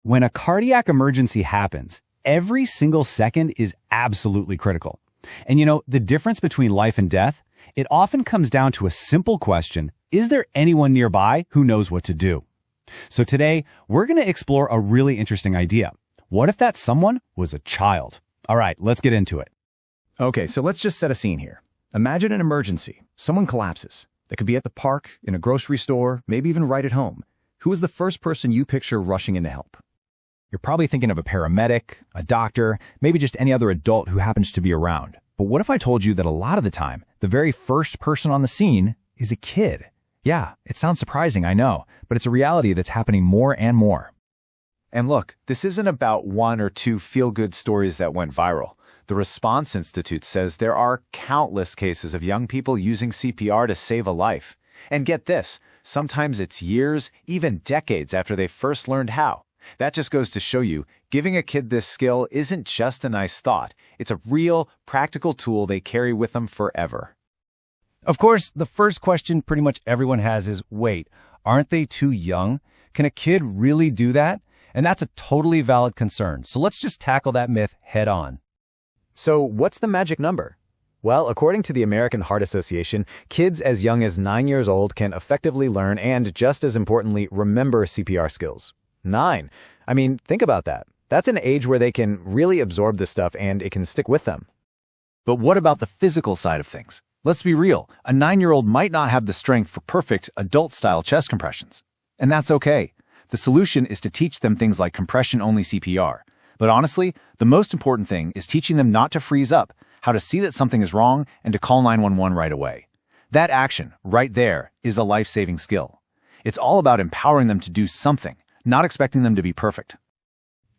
When a cardiac emergency happens, every single second is absolutely critical. And the difference between life and death, it often comes down to a simple question: is there anyone nearby who knows what to do? So today, we're going to explore a really interesting idea. What if that someone was a child? All right, let's get into it. Okay, so let's just set a scene here. Imagine an emergency. Someone collapses. They could be at the park, in a grocery store, maybe even right at home. Who is the first person you picture rushing in to help? You're probably thinking of a paramedic, a doctor, maybe just any other adult who happens to be around. But what if I told you that a lot of the time, the very first person on the scene is a kid? Yeah, it sounds surprising, I know, but it's a reality that's happening more and more. And look, this isn't about one or two feel-good stories that went viral. The Response Institute says there are countless cases of young people using CPR to save a life. And get this, sometimes it's years, even decades after they first learned how. That just goes to show you, giving a kid this skill isn't just a nice thought. It's a real, practical tool they carry with them forever. Of course, the first question pretty much everyone has is, wait, aren't they too young? Can a kid really do that? And that's a totally valid concern. So let's just tackle that myth head on. So what's the magic number? Well, according to the American Heart Association, kids as young as 9 years old can effectively learn and, just as importantly, remember CPR skills. 9. I mean, think about that. That's an age where they can really absorb this stuff and it can stick with them. But what about the physical side of things? Let's be real. A 9-year-old might not have the strength for perfect adult-style chest compressions. And that's okay. The solution is to teach them things like compression-only CPR. But honestly, the most important thing is teaching them not to freeze up, how to see that something is wrong, and to call 911 right away. That action, right there, is a life-saving skill. It's all about empowering them to do something, not expecting them to be perfect.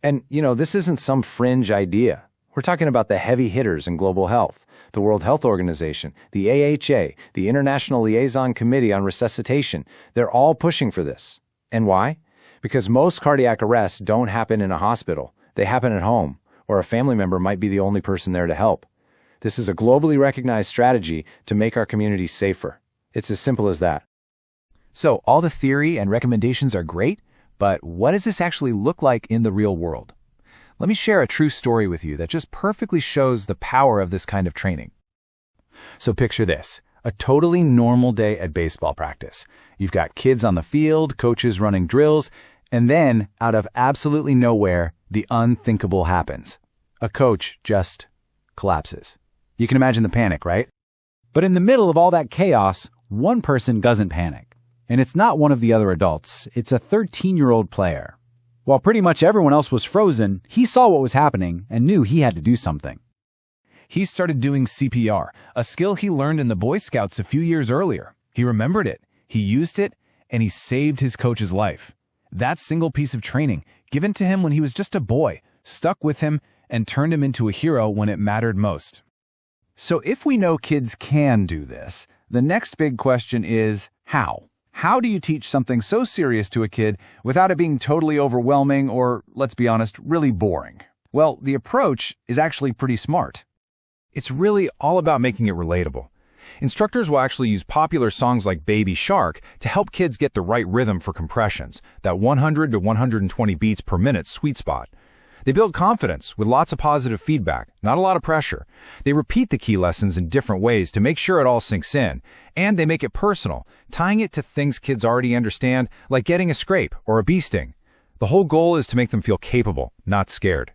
And, this isn't some fringe idea. We're talking about the heavy hitters in global health, the World Health Organization, the AHA, the International Liaison Committee on Resuscitation. They're all pushing for this. And why? Because most cardiac arrests don't happen in a hospital. They happen at home, or a family member might be the only person there to help. This is a globally recognized strategy to make our communities safer. It's as simple as that. So all the theory and recommendations are great, but what does this actually look like in the real world? Let me share a true story with you that just perfectly shows the power of this kind of training. So picture this, a totally normal day at baseball practice. You've got kids on the field, coaches running drills, and then, out of absolutely nowhere, the unthinkable happens. A coach just collapses. You can imagine the panic, right? But in the middle of all that chaos, one person doesn't panic. And it's not one of the other adults, it's a 13-year-old player. While pretty much everyone else was frozen, he saw what was happening and knew he had to do something. He started doing CPR, a skill he learned in the Boy Scouts a few years earlier. He remembered it, he used it, and he saved his coach's life. That single piece of training, given to him when he was just a boy, stuck with him and turned him into a hero when it mattered most. So if we know kids can do this, the next big question is how? How do you teach something so serious to a kid without it being totally overwhelming or, let's be honest, really boring? Well, the approach is actually pretty smart. It's really all about making it relatable. Instructors will actually use popular songs like Baby Shark to help kids get the right rhythm for compressions, that 100 to 120 beats per minute sweet spot. They build confidence with lots of positive feedback, not a lot of pressure. They repeat the key lessons in different ways to make sure it all sinks in, and they make it personal, tying it to things kids already understand, like getting a scrape or a bee sting. The whole goal is to make them feel capable, not scared.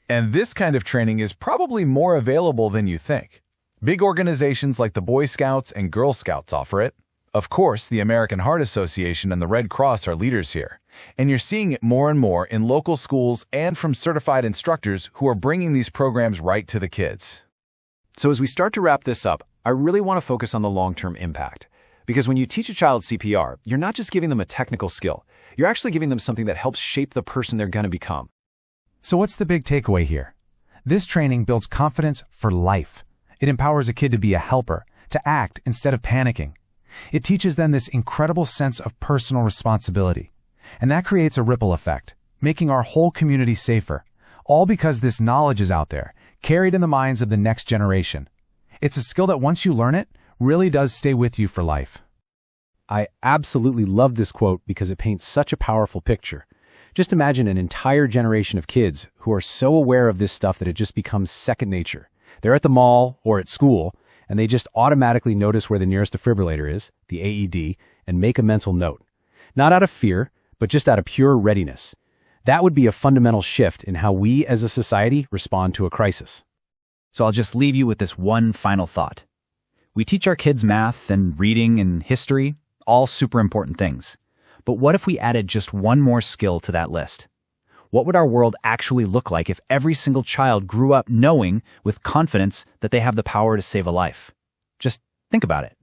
And this kind of training is probably more available than you think. Big organizations like the Boy Scouts and Girl Scouts offer it. Of course, the American Heart Association and the Red Cross are leaders here. And you're seeing it more and more in local schools and from certified instructors who are bringing these programs right to the kids. So as we start to wrap this up, I really want to focus on the long-term impact. Because when you teach a child CPR, you're not just giving them a technical skill. You're actually giving them something that helps shape the person they're going to become. So what's the big takeaway here? This training builds confidence for life. It empowers a kid to be a helper, to act instead of panicking. It teaches them this incredible sense of personal responsibility. And that creates a ripple effect, making our whole community safer, all because this knowledge is out there, carried in the minds of the next generation. It's a skill that once you learn it, really does stay with you for life. I absolutely love this quote because it paints such a powerful picture. Just imagine an entire generation of kids who are so aware of this stuff that it just becomes second nature. They're at the mall or at school, and they just automatically notice where the nearest defibrillator is, the AED, and make a mental note. Not out of fear, but just out of pure readiness. That would be a fundamental shift in how we as a society respond to a crisis. So I'll just leave you with this one final thought. We teach our kids math and reading and history, all super important things. But what if we added just one more skill to that list? What would our world actually look like if every single child grew up knowing with confidence that they have the power to save a life? Just think about it.